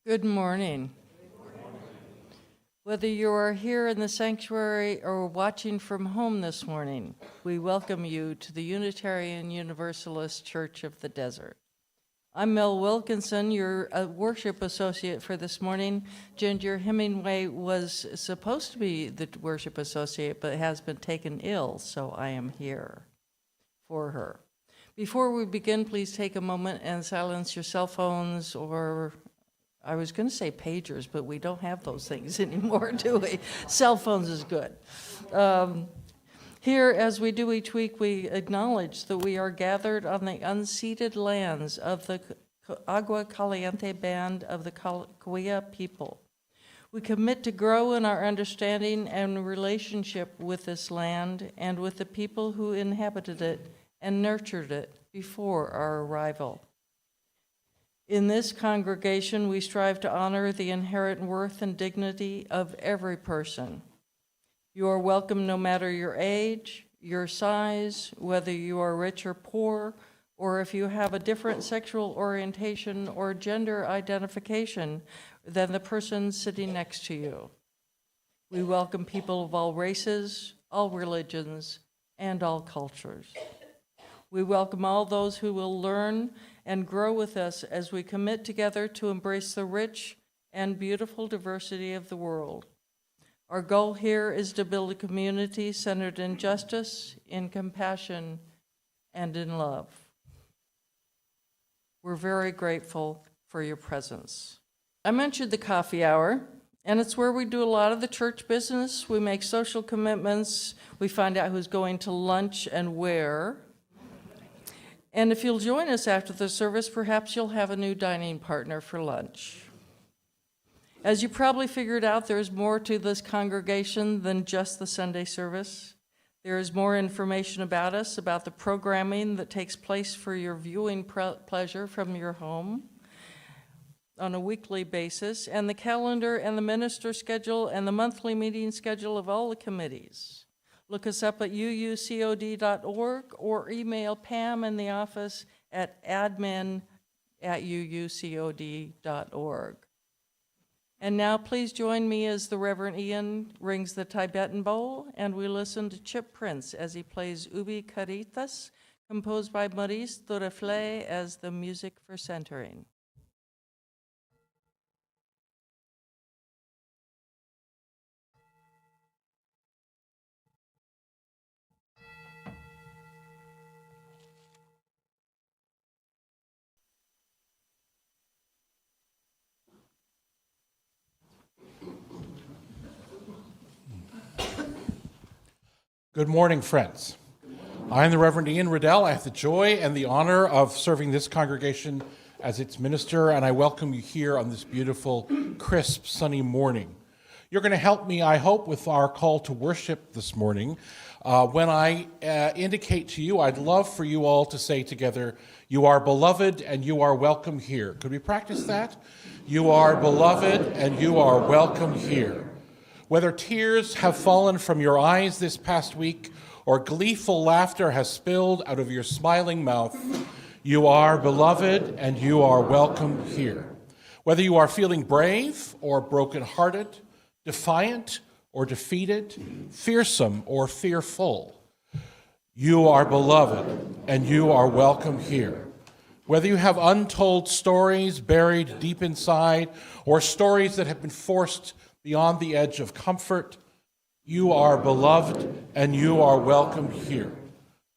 Good morning. Whether you are here in the sanctuary or watching from home this morning, we welcome you to the Unitarian Universalist Church of the Desert. I'm Mel Wilkinson, your worship associate for this morning. Ginger Hemingway was supposed to be the worship associate, but has been taken ill, so I am here for her. Before we begin, please take a moment and silence your cell phones or I was going to say pagers, but we don't have those things anymore, do we? Cell phones is good. Here, as we do each week, we acknowledge that we are gathered on the unceded lands of the Agua Caliente Band of the Cahuilla people. We commit to grow in our understanding and relationship with this land and with the people who inhabited it and nurtured it before our arrival. In this congregation, we strive to honor the inherent worth and dignity of every person. You are welcome no matter your age, your size, whether you are rich or poor, or if you have a different sexual orientation or gender identification than the person sitting next to you. We welcome people of all races, all religions, and all cultures. We welcome all those who will learn and grow with us as we commit together to embrace the rich and beautiful diversity of the world. Our goal here is to build a community centered in justice, in compassion, and in love. We're very grateful for your presence. I mentioned the coffee hour, and it's where we do a lot of the church business. We make social commitments. We find out who's going to lunch and where. And if you'll join us after the service, perhaps you'll have a new dining partner for lunch. As you probably figured out, there's more to this congregation than just the Sunday service. There is more information about us, about the programming that takes place for your viewing pleasure from your home on a weekly basis, and the calendar and the minister schedule and the monthly meeting schedule of all the committees. Look us up at uucod.org or email Pam in the office at admin@uucod.org. And now please join me as the Reverend Ian rings the Tibetan bowl and we listen to Chip Prince as he plays Ubi Caritas, composed by Maurice Dureflé as the music for centering. Good morning, friends. I am the Reverend Ian Riddell. I have the joy and the honor of serving this congregation as its minister, and I welcome you here on this beautiful, crisp, sunny morning. You're going to help me, I hope, with our call to worship this morning. When I indicate to you, I'd love for you all to say together, "You are beloved and you are welcome here." Could we practice that? You are beloved and you are welcome here. Whether tears have fallen from your eyes this past week or gleeful laughter has spilled out of your smiling mouth, you are beloved and you are welcome here. Whether you are feeling brave or brokenhearted, defiant or defeated, fearsome or fearful, you are beloved and you are welcome here. Whether you have untold stories buried deep inside or stories that have been forced beyond the edge of comfort, you are beloved and you are welcome here.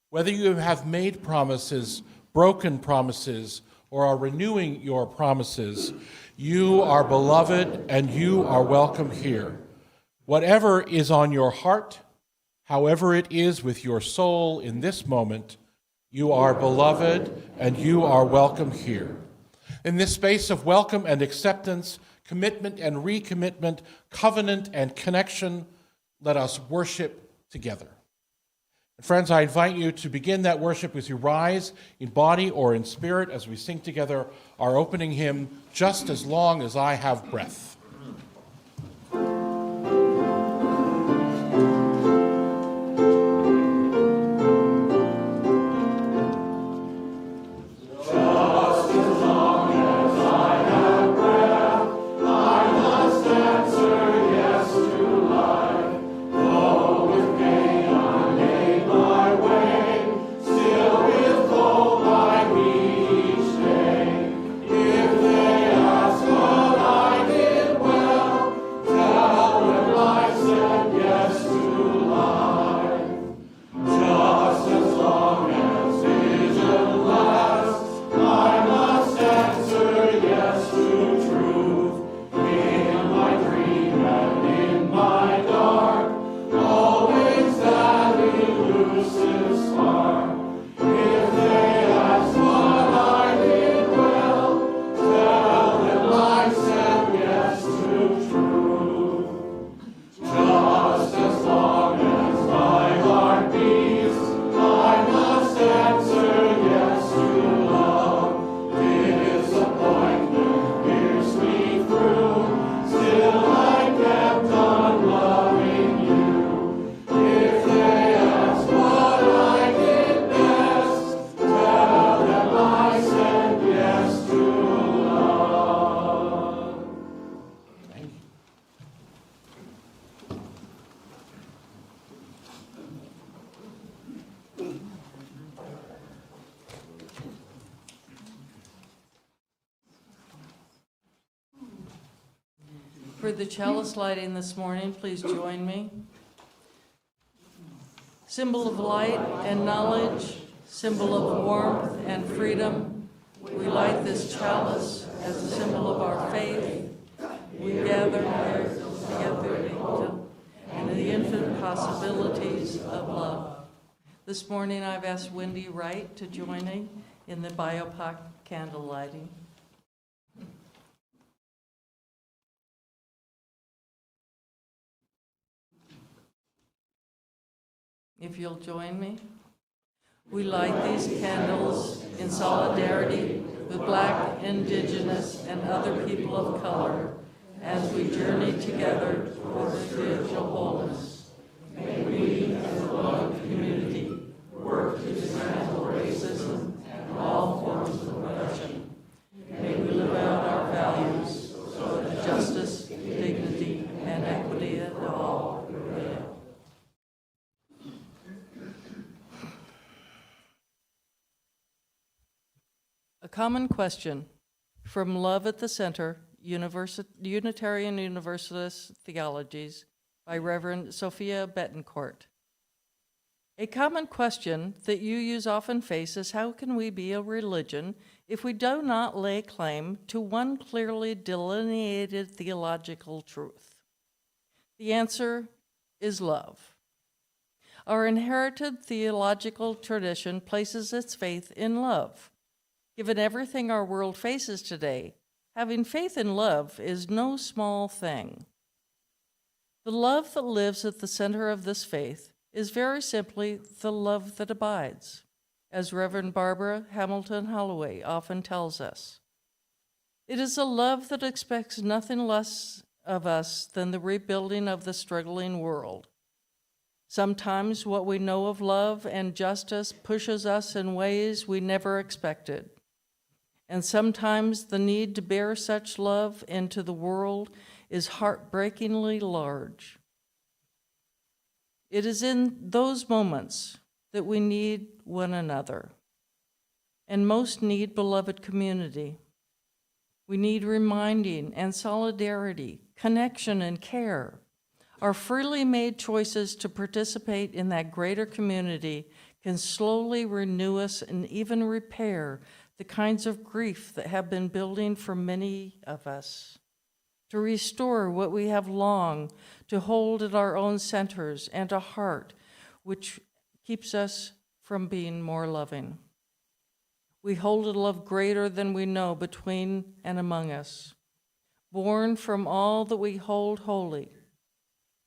Whether you have made promises, broken promises, or are renewing your promises, you are beloved and you are welcome here. Whatever is on your heart, however it is with your soul in this moment, you are beloved and you are welcome here. In this space of welcome and acceptance, commitment and recommitment, covenant and connection, let us worship together. And friends, I invite you to begin that worship as you rise in body or in spirit as we sing together our opening hymn, "Just as Long as I Have Breath." Just as long as I have breath, For the chalice lighting this morning, please join me. Symbol of light and knowledge, symbol of warmth and freedom, we light this chalice as a symbol of our faith. We gather here together in the infinite possibilities of love. This morning I've asked Wendy Wright to join me in the BioPOC candle lighting. If you'll join me. We light these candles in solidarity with Black, Indigenous, and other people of color as we journey together toward spiritual wholeness. May we, as a loving community, work to dismantle racism and all forms of oppression. May we live out our values so that justice, dignity, and equity to all prevail. A Common Question from Love at the Center, Unitarian Universalist Theologies by Reverend Sophia Betancourt. A common question that UUs often face is how can we be a religion if we do not lay claim to one clearly delineated theological truth? The answer is love. Our inherited theological tradition places its faith in love. Given everything our world faces today, having faith in love is no small thing. The love that lives at the center of this faith is very simply the love that abides, as Reverend Barbara Hamilton Holloway often tells us. It is a love that expects nothing less of us than the rebuilding of the struggling world. Sometimes what we know of love and justice pushes us in ways we never expected. And sometimes the need to bear such love into the world is heartbreakingly large. It is in those moments that we need one another, and most need beloved community. We need reminding and solidarity, connection and care. Our freely made choices to participate in that greater community can slowly renew us and even repair the kinds of grief that have been building for many of us, to restore what we have longed to hold at our own centers and a heart which keeps us from being more loving. We hold a love greater than we know between and among us, born from all that we hold holy.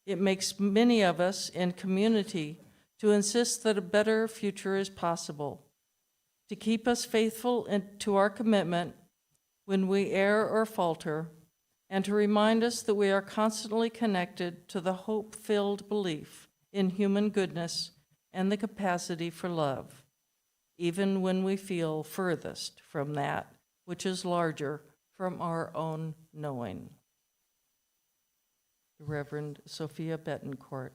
It makes many of us in community to insist that a better future is possible, to keep us faithful to our commitment when we err or falter, and to remind us that we are constantly connected to the hope-filled belief in human goodness and the capacity for love, even when we feel furthest from that which is larger from our own knowing. The Reverend Sophia Betancourt.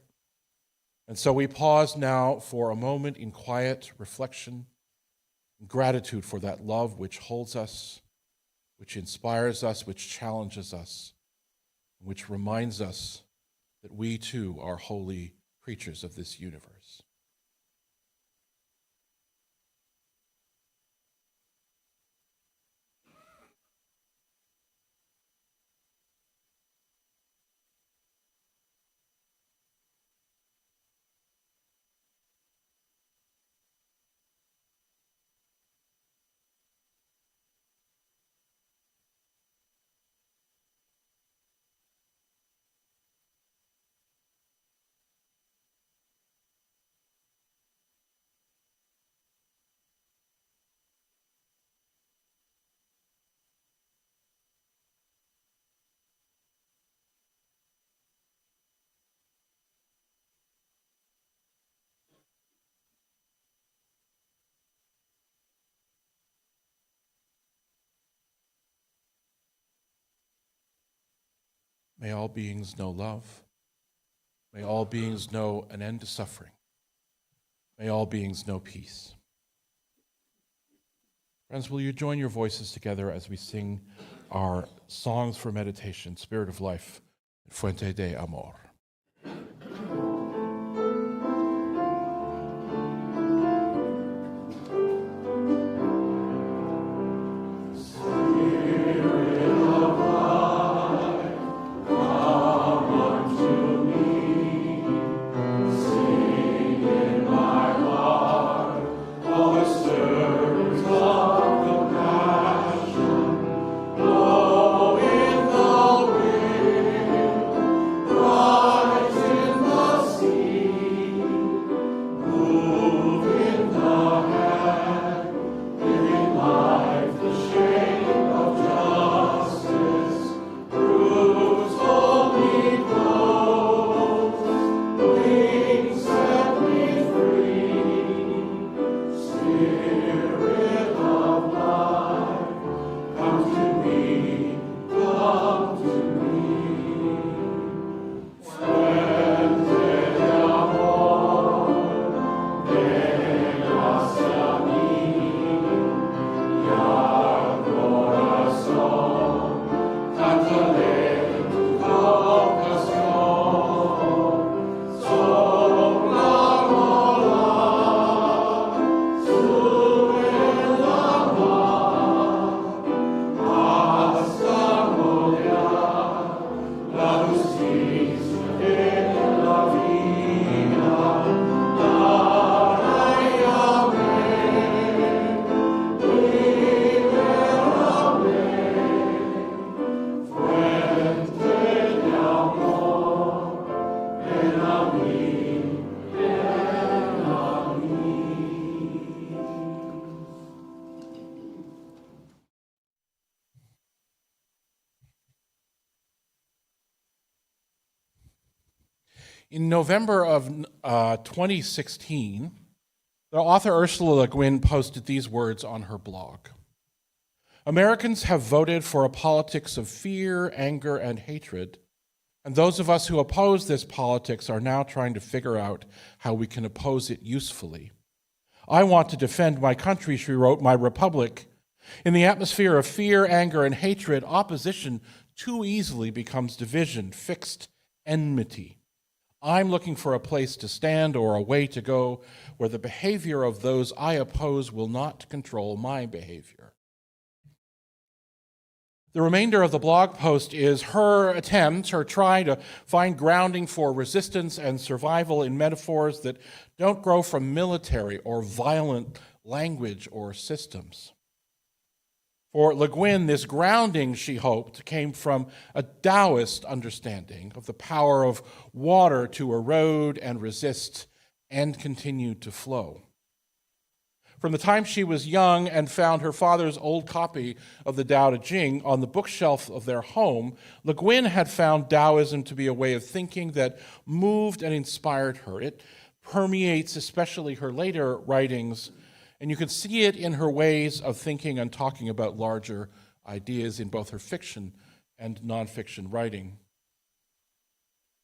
And so we pause now for a moment in quiet reflection, gratitude for that love which holds us, which inspires us, which challenges us, which reminds us that we too are holy creatures of this universe. May all beings know love. May all beings know an end to suffering. May all beings know peace. Friends, will you join your voices together as we sing our songs for meditation, Spirit of Life, fuente de amor. In November of 2016, the author Ursula Le Guin posted these words on her blog. Americans have voted for a politics of fear, anger, and hatred, and those of us who oppose this politics are now trying to figure out how we can oppose it usefully. I want to defend my country, she wrote, my republic. In the atmosphere of fear, anger, and hatred, opposition too easily becomes division, fixed enmity. I'm looking for a place to stand or a way to go where the behavior of those I oppose will not control my behavior. The remainder of the blog post is her try to find grounding for resistance and survival in metaphors that don't grow from military or violent language or systems. For Le Guin, this grounding, she hoped, came from a Taoist understanding of the power of water to erode and resist and continue to flow. From the time she was young and found her father's old copy of the Tao Te Ching on the bookshelf of their home, Le Guin had found Taoism to be a way of thinking that moved and inspired her. It permeates especially her later writings, and you can see it in her ways of thinking and talking about larger ideas in both her fiction and nonfiction writing.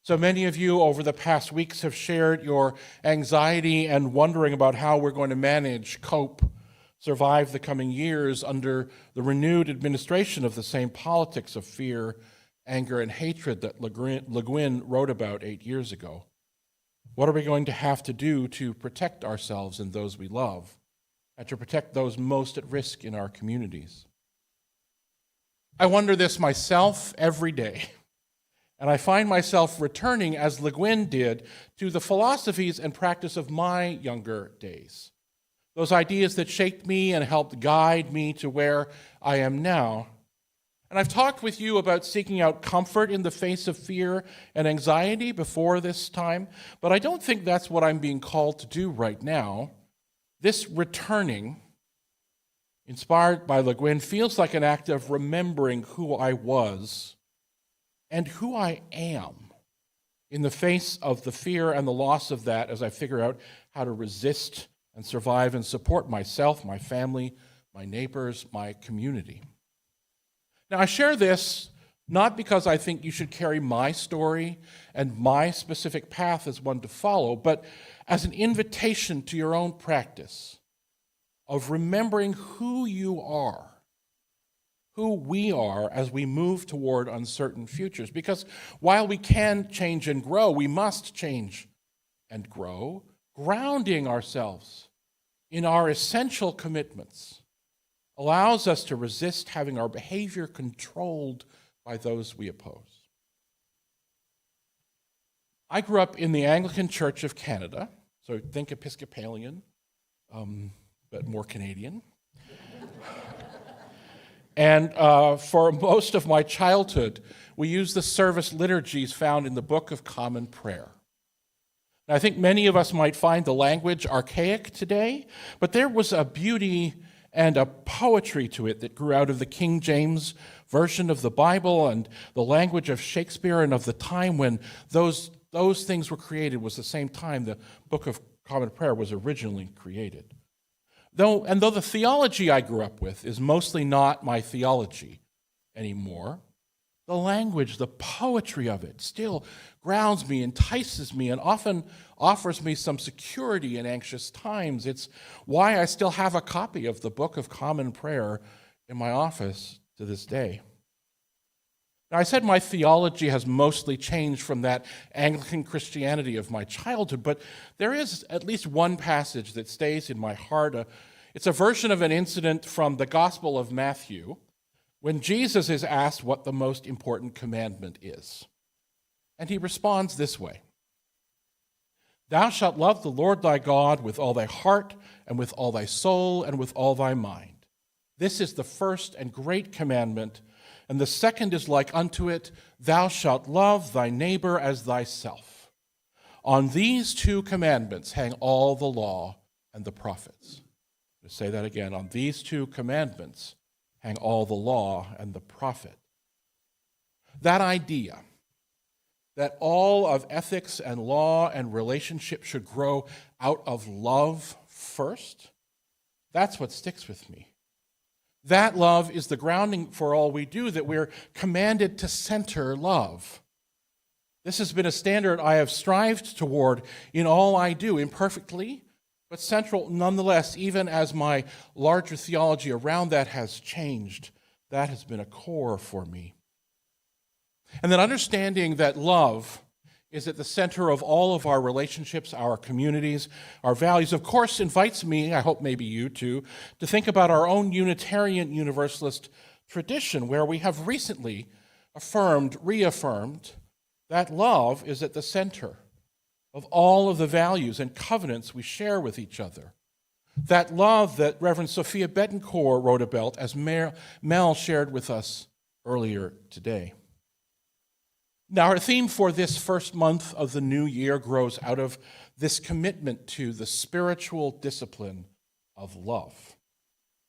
So many of you over the past weeks have shared your anxiety and wondering about how we're going to manage, cope, survive the coming years under the renewed administration of the same politics of fear, anger, and hatred that Le Guin wrote about 8 years ago. What are we going to have to do to protect ourselves and those we love, and to protect those most at risk in our communities? I wonder this myself every day. And I find myself returning, as Le Guin did, to the philosophies and practice of my younger days. Those ideas that shaped me and helped guide me to where I am now. And I've talked with you about seeking out comfort in the face of fear and anxiety before this time, but I don't think that's what I'm being called to do right now. This returning, inspired by Le Guin, feels like an act of remembering who I was and who I am in the face of the fear and the loss of that as I figure out how to resist and survive and support myself, my family, my neighbors, my community. Now, I share this not because I think you should carry my story and my specific path as one to follow, but as an invitation to your own practice of remembering who you are who we are as we move toward uncertain futures. Because while we can change and grow, we must change and grow, grounding ourselves in our essential commitments allows us to resist having our behavior controlled by those we oppose. I grew up in the Anglican Church of Canada, so think Episcopalian, but more Canadian. And for most of my childhood, we used the service liturgies found in the Book of Common Prayer. Now, I think many of us might find the language archaic today, but there was a beauty and a poetry to it that grew out of the King James version of the Bible, and the language of Shakespeare, and of the time when those things were created was the same time the Book of Common Prayer was originally created. Though the theology I grew up with is mostly not my theology anymore, the language, the poetry of it still grounds me, entices me, and often offers me some security in anxious times. It's why I still have a copy of the Book of Common Prayer in my office to this day. Now, I said my theology has mostly changed from that Anglican Christianity of my childhood, but there is at least one passage that stays in my heart. It's a version of an incident from the Gospel of Matthew when Jesus is asked what the most important commandment is. And he responds this way: "Thou shalt love the Lord thy God with all thy heart, and with all thy soul, and with all thy mind. This is the first and great commandment. And the second is like unto it, thou shalt love thy neighbor as thyself. On these two commandments hang all the law and the prophets." To say that again, on these two commandments hang all the law and the prophet. That idea that all of ethics and law and relationship should grow out of love first, that's what sticks with me. That love is the grounding for all we do, that we're commanded to center love. This has been a standard I have strived toward in all I do, imperfectly, but central nonetheless, even as my larger theology around that has changed. That has been a core for me. And then understanding that love is at the center of all of our relationships, our communities, our values, of course, invites me, I hope maybe you too, to think about our own Unitarian Universalist tradition, where we have recently reaffirmed that love is at the center of all of the values and covenants we share with each other. That love that Reverend Sophia Betancourt wrote about, as Mel shared with us earlier today. Now, our theme for this first month of the new year grows out of this commitment to the spiritual discipline of love.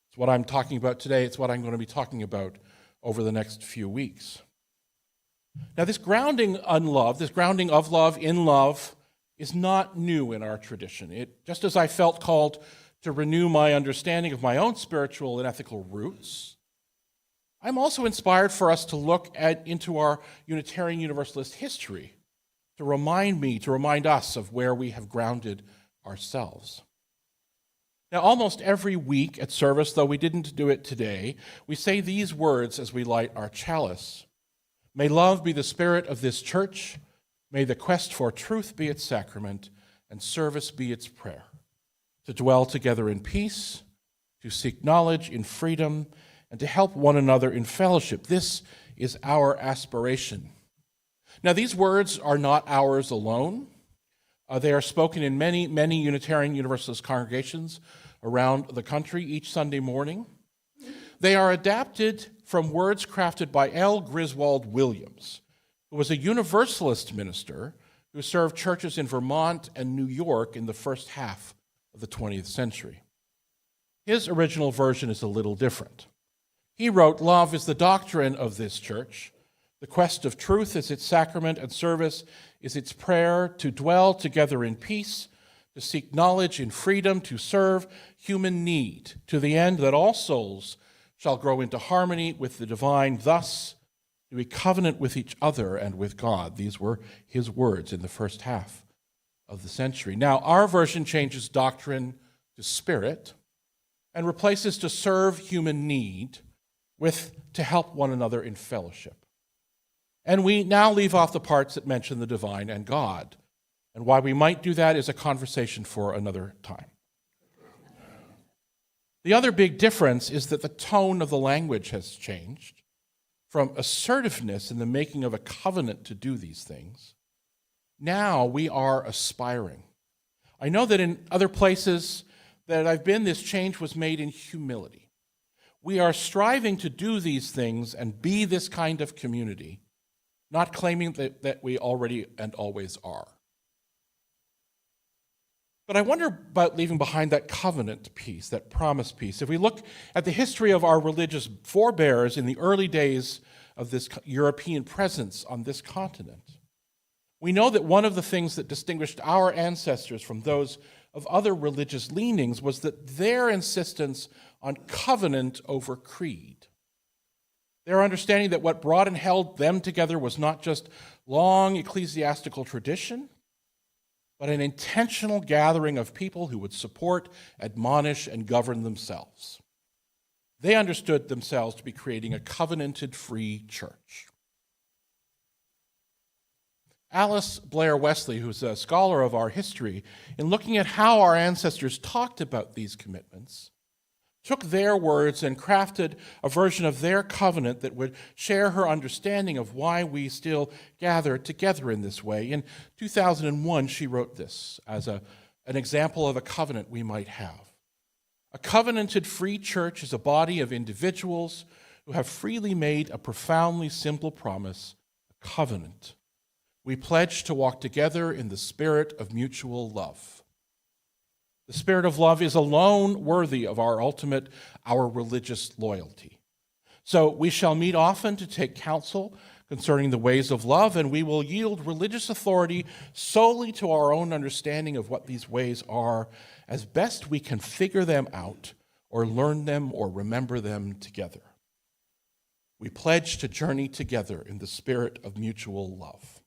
It's what I'm talking about today. It's what I'm going to be talking about over the next few weeks. Now, this grounding of love in love is not new in our tradition. Just as I felt called to renew my understanding of my own spiritual and ethical roots, I'm also inspired for us to look into our Unitarian Universalist history, to remind us of where we have grounded ourselves. Now, almost every week at service, though we didn't do it today, we say these words as we light our chalice. May love be the spirit of this church. May the quest for truth be its sacrament, and service be its prayer. To dwell together in peace, to seek knowledge in freedom, and to help one another in fellowship. This is our aspiration. Now, these words are not ours alone. They are spoken in many, many Unitarian Universalist congregations around the country each Sunday morning. They are adapted from words crafted by L. Griswold Williams, who was a Universalist minister who served churches in Vermont and New York in the first half of the 20th century. His original version is a little different. He wrote, "Love is the doctrine of this church. The quest of truth is its sacrament, and service is its prayer, to dwell together in peace, to seek knowledge in freedom, to serve human need, to the end that all souls shall grow into harmony with the divine, thus do we covenant with each other and with God." These were his words in the first half of the century. Now, our version changes doctrine to spirit and replaces "to serve human need" to help one another in fellowship. And we now leave off the parts that mention the divine and God. And why we might do that is a conversation for another time. The other big difference is that the tone of the language has changed from assertiveness in the making of a covenant to do these things. Now we are aspiring. I know that in other places that I've been, this change was made in humility. We are striving to do these things and be this kind of community, not claiming that we already and always are. But I wonder about leaving behind that covenant piece, that promise piece. If we look at the history of our religious forebears in the early days of this European presence on this continent, we know that one of the things that distinguished our ancestors from those of other religious leanings was that their insistence on covenant over creed. Their understanding that what brought and held them together was not just long ecclesiastical tradition, but an intentional gathering of people who would support, admonish, and govern themselves. They understood themselves to be creating a covenanted free church. Alice Blair Wesley, who's a scholar of our history, in looking at how our ancestors talked about these commitments, took their words and crafted a version of their covenant that would share her understanding of why we still gather together in this way. In 2001, she wrote this as an example of a covenant we might have. A covenanted free church is a body of individuals who have freely made a profoundly simple promise, a covenant. We pledge to walk together in the spirit of mutual love. The spirit of love is alone worthy of our religious loyalty. So we shall meet often to take counsel concerning the ways of love, and we will yield religious authority solely to our own understanding of what these ways are, as best we can figure them out or learn them or remember them together. We pledge to journey together in the spirit of mutual love.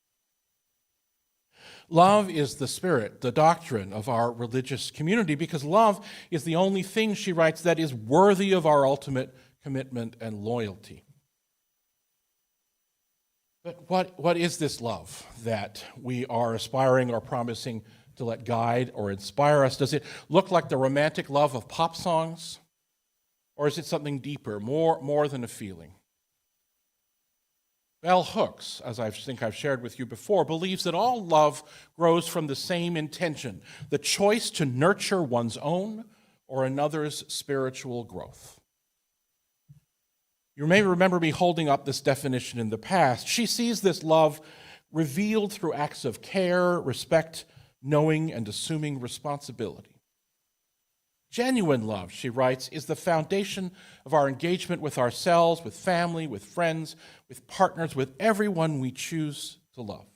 Love is the spirit, the doctrine of our religious community, because love is the only thing, she writes, that is worthy of our ultimate commitment and loyalty. But what is this love that we are aspiring or promising to let guide or inspire us? Does it look like the romantic love of pop songs? Or is it something deeper, more than a feeling? Bell Hooks, as I think I've shared with you before, believes that all love grows from the same intention, the choice to nurture one's own or another's spiritual growth. You may remember me holding up this definition in the past. She sees this love revealed through acts of care, respect, knowing, and assuming responsibility. Genuine love, she writes, is the foundation of our engagement with ourselves, with family, with friends, with partners, with everyone we choose to love.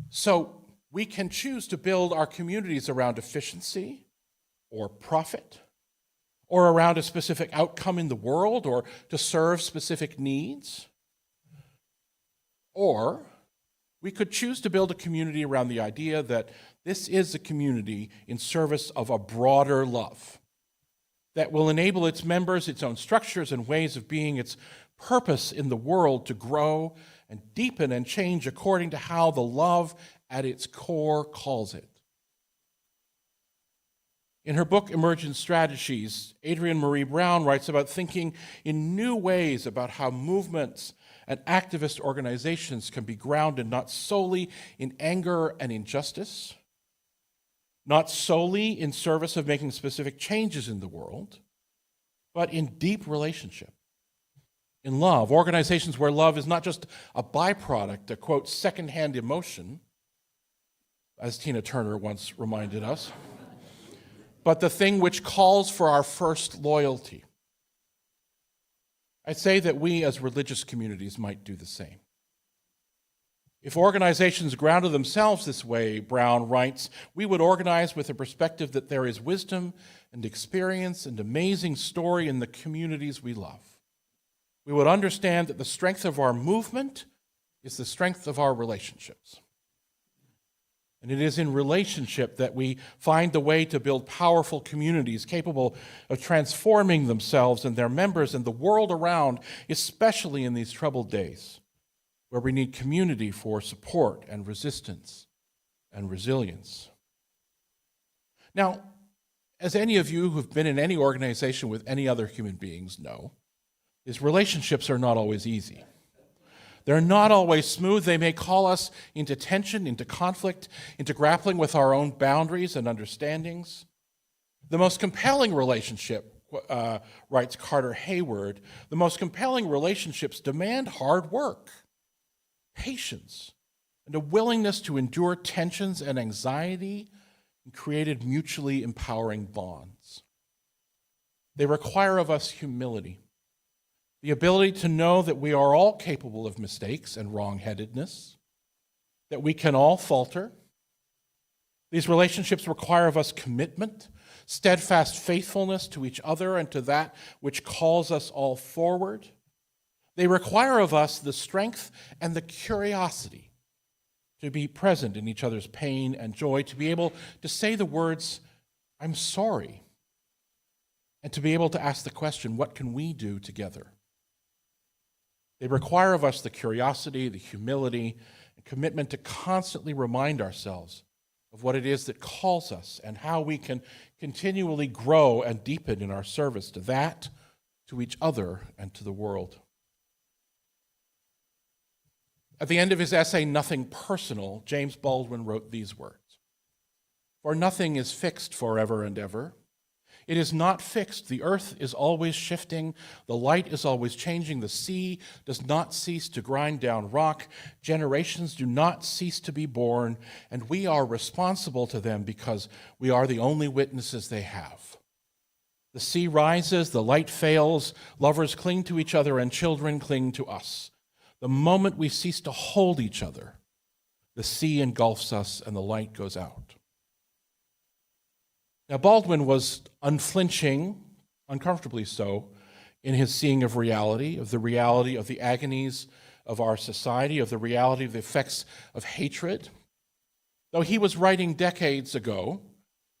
So we can choose to build our communities around efficiency or profit, or around a specific outcome in the world, or to serve specific needs. Or we could choose to build a community around the idea that this is a community in service of a broader love that will enable its members, its own structures and ways of being, its purpose in the world to grow and deepen and change according to how the love at its core calls it. In her book, Emergent Strategies, Adrienne Marie Brown writes about thinking in new ways about how movements and activist organizations can be grounded not solely in anger and injustice, not solely in service of making specific changes in the world, but in deep relationship, in love. Organizations where love is not just a byproduct, a, quote, secondhand emotion, as Tina Turner once reminded us, but the thing which calls for our first loyalty. I'd say that we as religious communities might do the same. If organizations grounded themselves this way, Brown writes, we would organize with a perspective that there is wisdom and experience and amazing story in the communities we love. We would understand that the strength of our movement is the strength of our relationships. And it is in relationship that we find the way to build powerful communities capable of transforming themselves and their members and the world around, especially in these troubled days, where we need community for support and resistance and resilience. Now, as any of you who've been in any organization with any other human beings know, these relationships are not always easy. They're not always smooth. They may call us into tension, into conflict, into grappling with our own boundaries and understandings. The most compelling relationship, writes Carter Hayward, the most compelling relationships demand hard work, patience, and a willingness to endure tensions and anxiety and created mutually empowering bonds. They require of us humility, the ability to know that we are all capable of mistakes and wrong-headedness, that we can all falter. These relationships require of us commitment, steadfast faithfulness to each other and to that which calls us all forward. They require of us the strength and the curiosity to be present in each other's pain and joy, to be able to say the words, "I'm sorry," and to be able to ask the question, what can we do together? They require of us the curiosity, the humility, and commitment to constantly remind ourselves of what it is that calls us and how we can continually grow and deepen in our service to that, to each other, and to the world. At the end of his essay, Nothing Personal, James Baldwin wrote these words: "For nothing is fixed forever and ever. It is not fixed. The earth is always shifting. The light is always changing. The sea does not cease to grind down rock. Generations do not cease to be born, and we are responsible to them because we are the only witnesses they have. The sea rises, the light fails, lovers cling to each other, and children cling to us. The moment we cease to hold each other, the sea engulfs us and the light goes out." Now, Baldwin was unflinching, uncomfortably so, in his seeing of reality, of the agonies of our society, of the reality of the effects of hatred. Though he was writing decades ago,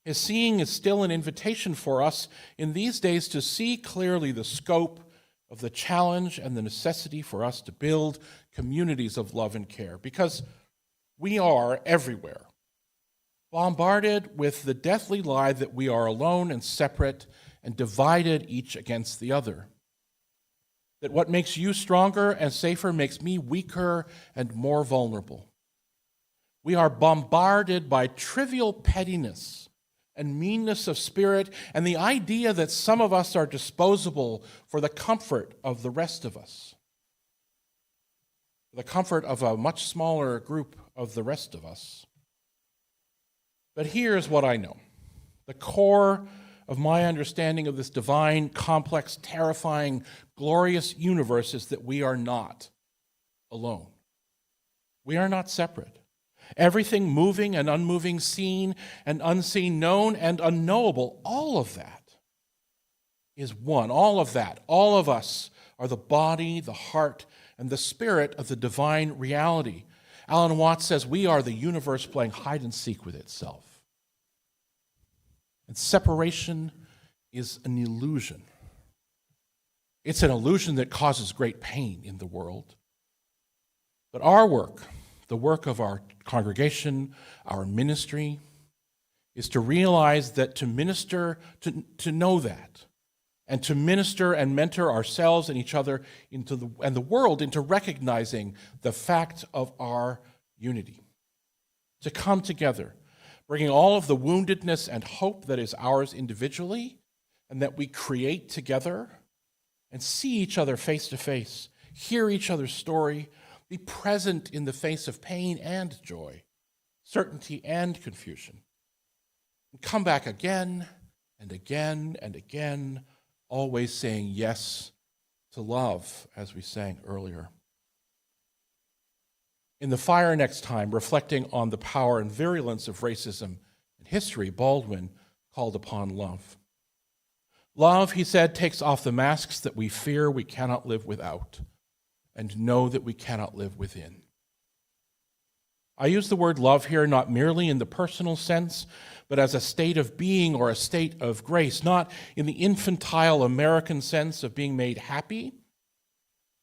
his seeing is still an invitation for us in these days to see clearly the scope of the challenge and the necessity for us to build communities of love and care, because we are everywhere bombarded with the deathly lie that we are alone and separate and divided each against the other. That what makes you stronger and safer makes me weaker and more vulnerable. We are bombarded by trivial pettiness and meanness of spirit and the idea that some of us are disposable for the comfort of the rest of us, for the comfort of a much smaller group of the rest of us. But here's what I know. The core of my understanding of this divine, complex, terrifying, glorious universe is that we are not alone. We are not separate. Everything moving and unmoving, seen and unseen, known and unknowable, all of that is one. All of that, all of us are the body, the heart, and the spirit of the divine reality. Alan Watts says we are the universe playing hide and seek with itself. And separation is an illusion. It's an illusion that causes great pain in the world. But our work, the work of our congregation, our ministry, is to realize that to minister, to know that, and to minister and mentor ourselves and each other and the world into recognizing the fact of our unity. To come together, bringing all of the woundedness and hope that is ours individually and that we create together, and see each other face to face, hear each other's story, be present in the face of pain and joy, certainty and confusion, and come back again and again and again, always saying yes to love, as we sang earlier. In The Fire next time, reflecting on the power and virulence of racism in history, Baldwin called upon love. Love, he said, takes off the masks that we fear we cannot live without and know that we cannot live within. I use the word love here not merely in the personal sense, but as a state of being or a state of grace, not in the infantile American sense of being made happy,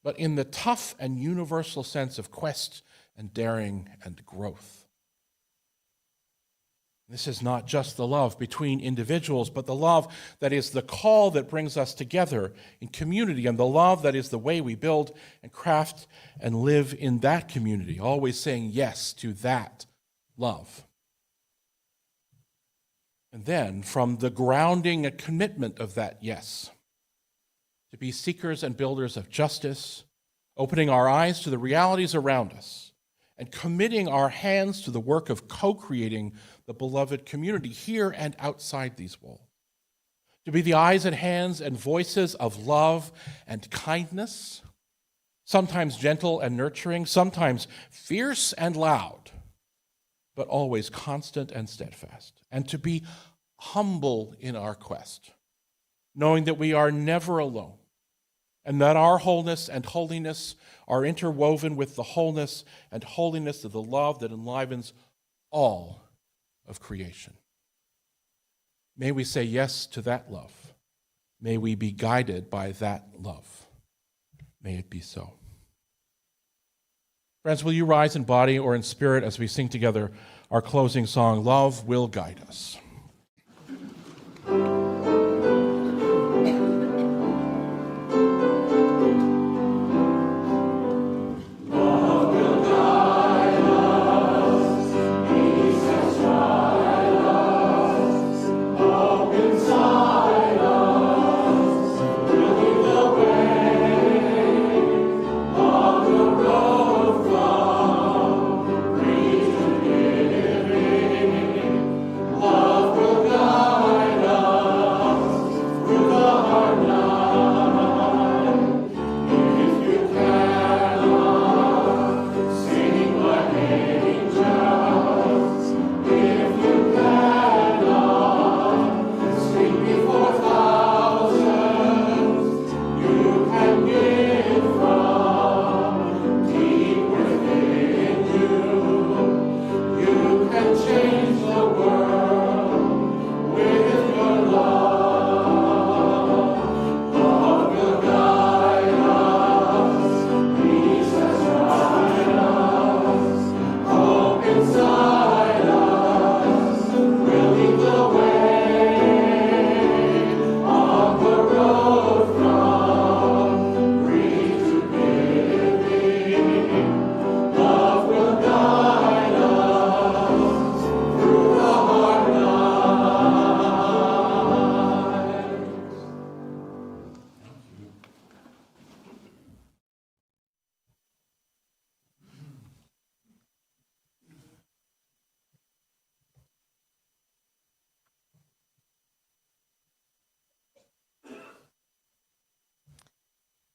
but in the tough and universal sense of quest and daring and growth. This is not just the love between individuals, but the love that is the call that brings us together in community, and the love that is the way we build and craft and live in that community, always saying yes to that love. And then, from the grounding and commitment of that yes, to be seekers and builders of justice, opening our eyes to the realities around us, and committing our hands to the work of co-creating the beloved community here and outside these walls. To be the eyes and hands and voices of love and kindness, sometimes gentle and nurturing, sometimes fierce and loud, but always constant and steadfast. And to be humble in our quest, knowing that we are never alone, and that our wholeness and holiness are interwoven with the wholeness and holiness of the love that enlivens all of creation. May we say yes to that love. May we be guided by that love. May it be so. Friends, will you rise in body or in spirit as we sing together our closing song, Love Will Guide Us.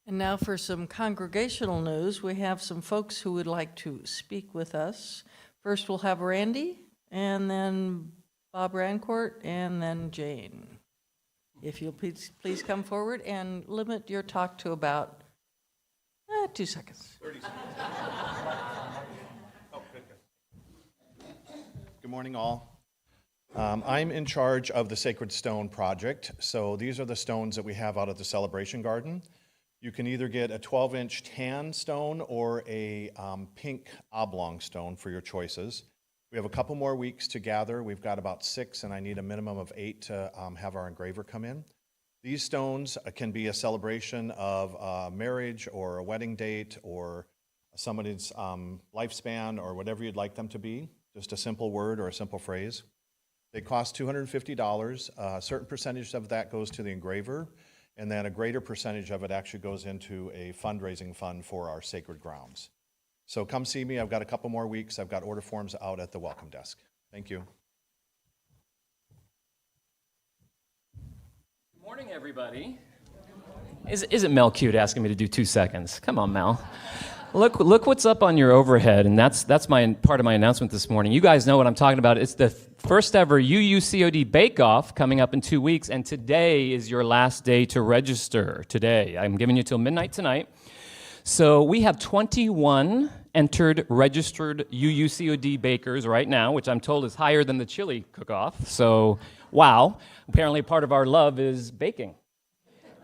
And now for some congregational news. We have some folks who would like to speak with us. First, we'll have Randy, and then Bob Rancourt, and then Jane. If you'll please come forward and limit your talk to about 2 seconds. 30 seconds. Oh, good. Good morning, all. I'm in charge of the Sacred Stone Project. So these are the stones that we have out at the Celebration Garden. You can either get a 12-inch tan stone or a pink oblong stone for your choices. We have a couple more weeks to gather. We've got about 6, and I need a minimum of 8 to have our engraver come in. These stones can be a celebration of a marriage or a wedding date or somebody's lifespan or whatever you'd like them to be, just a simple word or a simple phrase. They cost $250. A certain percentage of that goes to the engraver, and then a greater percentage of it actually goes into a fundraising fund for our sacred grounds. So come see me. I've got a couple more weeks. I've got order forms out at the welcome desk. Thank you. Good morning, everybody. Isn't Mel cute asking me to do 2 seconds? Come on, Mel. Look what's up on your overhead, and that's my part of my announcement this morning. You guys know what I'm talking about. It's the first ever UUCOD Bake-Off coming up in 2 weeks, and today is your last day to register. Today. I'm giving you till midnight tonight. So we have 21 entered registered UUCOD bakers right now, which I'm told is higher than the chili cook-off. So, wow. Apparently part of our love is baking.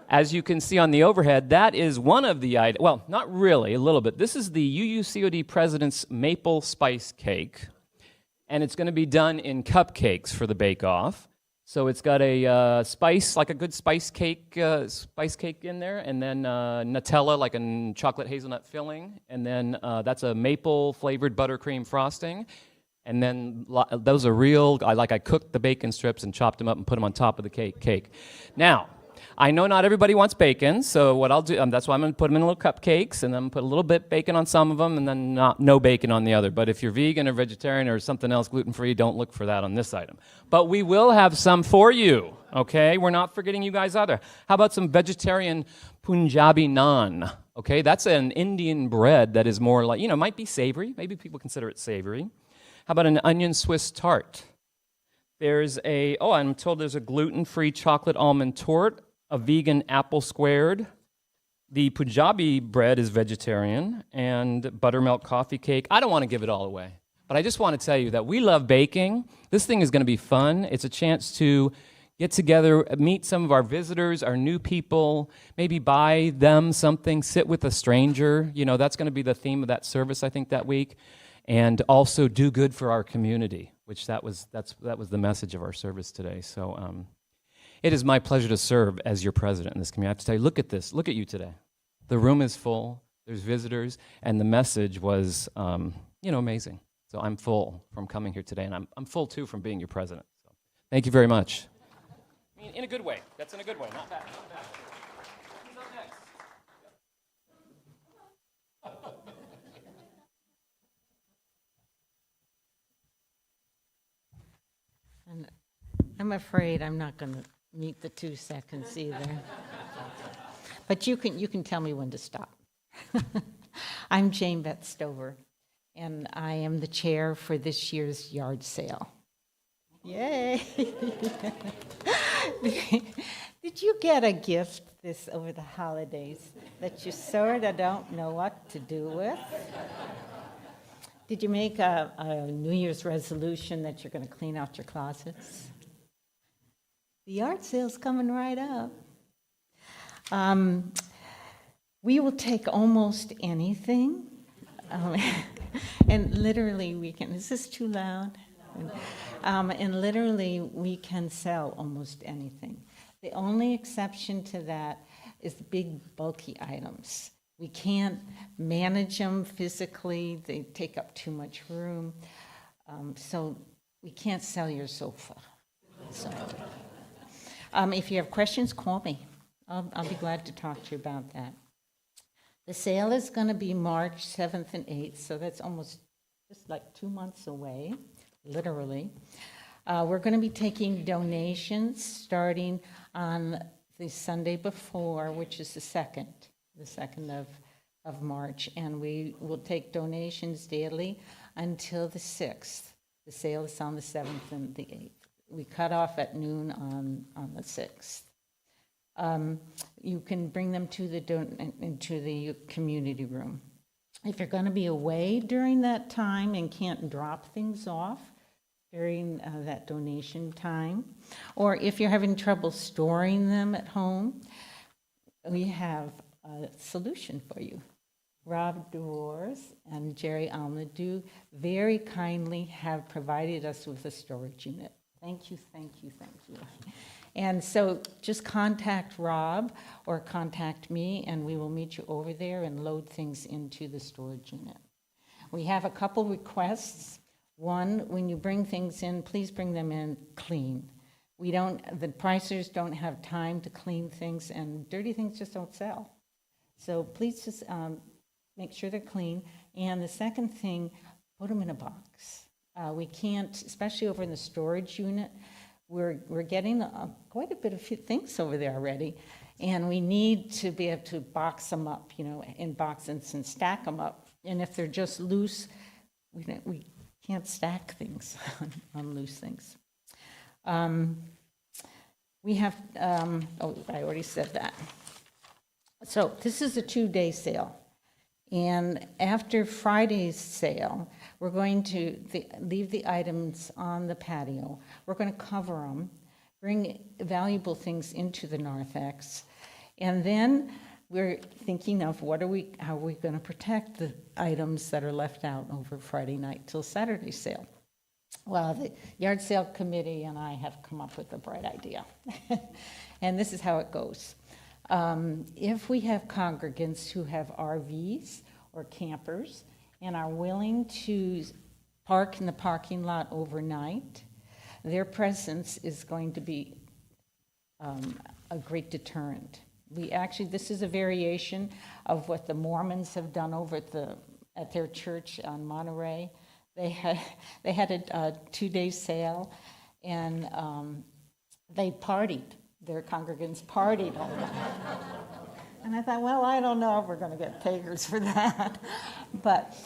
As you can see on the overhead, that is one of the items, well, not really, a little bit. This is the UUCOD President's Maple Spice Cake, and it's going to be done in cupcakes for the bake-off. So it's got a spice, like a good spice cake in there, and then Nutella, like a chocolate hazelnut filling, and then that's a maple-flavored buttercream frosting. And then those are real, I cooked the bacon strips and chopped them up and put them on top of the cake. Now, I know not everybody wants bacon, so what I'll do, that's why I'm going to put them in little cupcakes, and then put a little bit bacon on some of them, and then no bacon on the other. But if you're vegan or vegetarian or something else gluten-free, don't look for that on this item. But we will have some for you, okay? We're not forgetting you guys either. How about some vegetarian Punjabi naan? Okay, that's an Indian bread that is more like, might be savory. Maybe people consider it savory. How about an onion Swiss tart? There's I'm told there's a gluten-free chocolate almond torte, a vegan apple squared. The Punjabi bread is vegetarian, and buttermilk coffee cake. I don't want to give it all away, but I just want to tell you that we love baking. This thing is going to be fun. It's a chance to get together, meet some of our visitors, our new people, maybe buy them something, sit with a stranger. That's going to be the theme of that service, I think, that week. And also do good for our community, which that was the message of our service today. So it is my pleasure to serve as your president in this community. I have to tell you, look at this. Look at you today. The room is full. There's visitors. And the message was, amazing. So I'm full from coming here today. And I'm full, too, from being your president. So thank you very much. I mean, in a good way. That's in a good way. Not bad. Not bad. Who's up next? And I'm afraid I'm not going to meet the 2 seconds either. But you can tell me when to stop. I'm Jane Beth Stover, and I am the chair for this year's yard sale. Yay! Did you get a gift over the holidays that you sort of don't know what to do with? Did you make a New Year's resolution that you're going to clean out your closets? The yard sale's coming right up. We will take almost anything. And literally we can, is this too loud? And literally we can sell almost anything. The only exception to that is the big bulky items. We can't manage them physically. They take up too much room. So we can't sell your sofa. So, if you have questions, call me. I'll be glad to talk to you about that. The sale is going to be March 7th and 8th, so that's almost just like 2 months away, literally. We're going to be taking donations starting on the Sunday before, which is the 2nd of March, and we will take donations daily until the 6th. The sale is on the 7th and the 8th. We cut off at noon on the 6th. You can bring them to into the community room. If you're going to be away during that time and can't drop things off during that donation time, or if you're having trouble storing them at home, we have a solution for you. Rob DeWars and Jerry Alnadu very kindly have provided us with a storage unit. Thank you, thank you, thank you. And so just contact Rob or contact me, and we will meet you over there and load things into the storage unit. We have a couple requests. One, when you bring things in, please bring them in clean. The pricers don't have time to clean things, and dirty things just don't sell. So please just make sure they're clean. And the second thing, put them in a box. We can't, especially over in the storage unit, we're getting quite a bit of things over there already, and we need to be able to box them up, in boxes and stack them up. And if they're just loose, we can't stack things on loose things. We have, I already said that. So this is a 2-day sale. And after Friday's sale, we're going to leave the items on the patio. We're going to cover them, bring valuable things into the narthex, and then we're thinking of how are we going to protect the items that are left out over Friday night till Saturday's sale. Well, the yard sale committee and I have come up with a bright idea. And this is how it goes. If we have congregants who have RVs or campers and are willing to park in the parking lot overnight, their presence is going to be a great deterrent. This is a variation of what the Mormons have done over at their church on Monterey. They had a 2-day sale, and they partied. Their congregants partied all night. And I thought, well, I don't know if we're going to get takers for that. But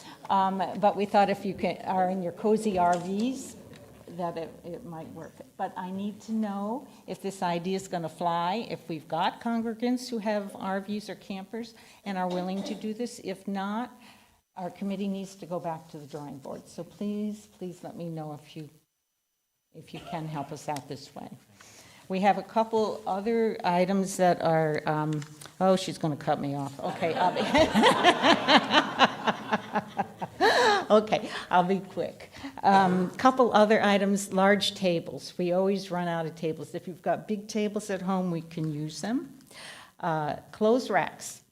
we thought if you are in your cozy RVs, that it might work. But I need to know if this idea is going to fly, if we've got congregants who have RVs or campers and are willing to do this. If not, our committee needs to go back to the drawing board. So please let me know if you can help us out this way. We have a couple other items that are, she's going to cut me off. Okay, I'll be quick. Couple other items, large tables. We always run out of tables. If you've got big tables at home, we can use them. Clothes racks.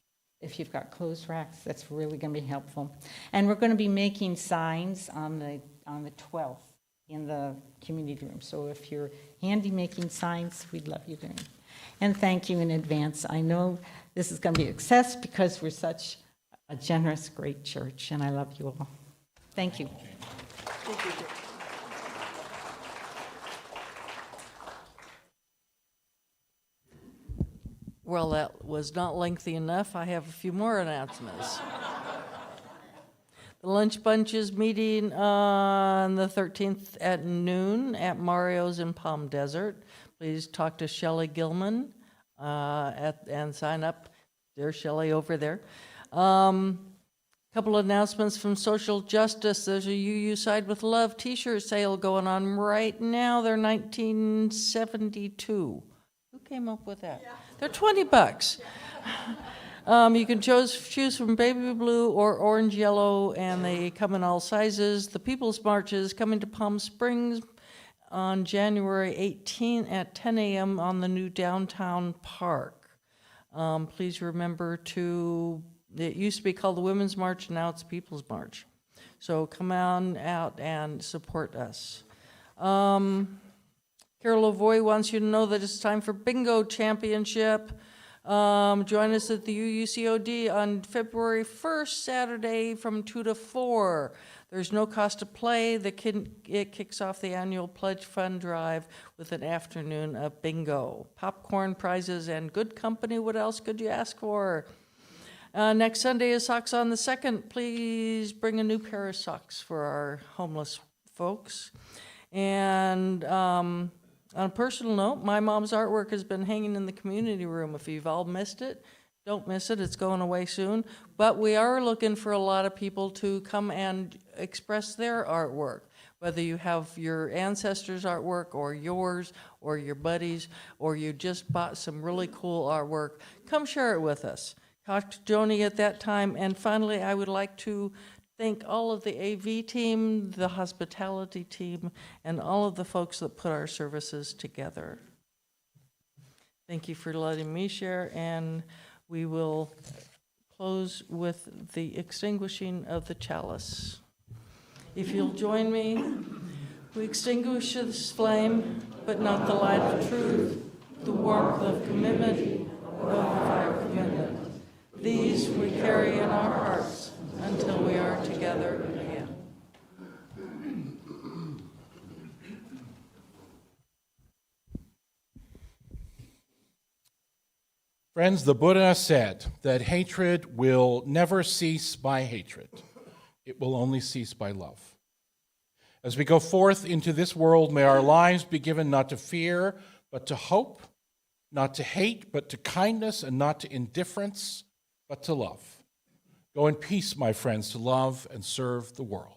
If you've got clothes racks, that's really going to be helpful. And we're going to be making signs on the 12th in the community room. So if you're handy making signs, we'd love you doing it. And thank you in advance. I know this is going to be a success because we're such a generous, great church, and I love you all. Thank you. Well, that was not lengthy enough. I have a few more announcements. The Lunch Bunch is meeting on the 13th at noon at Mario's in Palm Desert. Please talk to Shelley Gilman and sign up. There's Shelley over there. Couple announcements from Social Justice. There's a UU Side with Love t-shirt sale going on right now. They're 1972. Who came up with that? Yeah. They're $20. You can choose from baby blue or orange yellow, and they come in all sizes. The People's March is coming to Palm Springs on January 18 at 10 a.m. on the new downtown park. Please remember it used to be called the Women's March, and now it's People's March. So come on out and support us. Carol Lavoie wants you to know that it's time for Bingo Championship. Join us at the UUCOD on February 1st, Saturday from 2 to 4. There's no cost to play. It kicks off the annual Pledge Fund Drive with an afternoon of bingo. Popcorn, prizes, and good company. What else could you ask for? Next Sunday is Socks on the 2nd. Please bring a new pair of socks for our homeless folks. And on a personal note, my mom's artwork has been hanging in the community room. If you've all missed it, don't miss it. It's going away soon. But we are looking for a lot of people to come and express their artwork, whether you have your ancestors' artwork or yours or your buddies, or you just bought some really cool artwork. Come share it with us. Talk to Joni at that time. And finally, I would like to thank all of the AV team, the hospitality team, and all of the folks that put our services together. Thank you for letting me share, and we will close with the extinguishing of the chalice. If you'll join me, we extinguish this flame, but not the light of truth, the warmth of commitment, of our commitment. These we carry in our hearts until we are together again. Friends, the Buddha said that hatred will never cease by hatred. It will only cease by love. As we go forth into this world, may our lives be given not to fear, but to hope, not to hate, but to kindness, and not to indifference, but to love. Go in peace, my friends, to love and serve the world.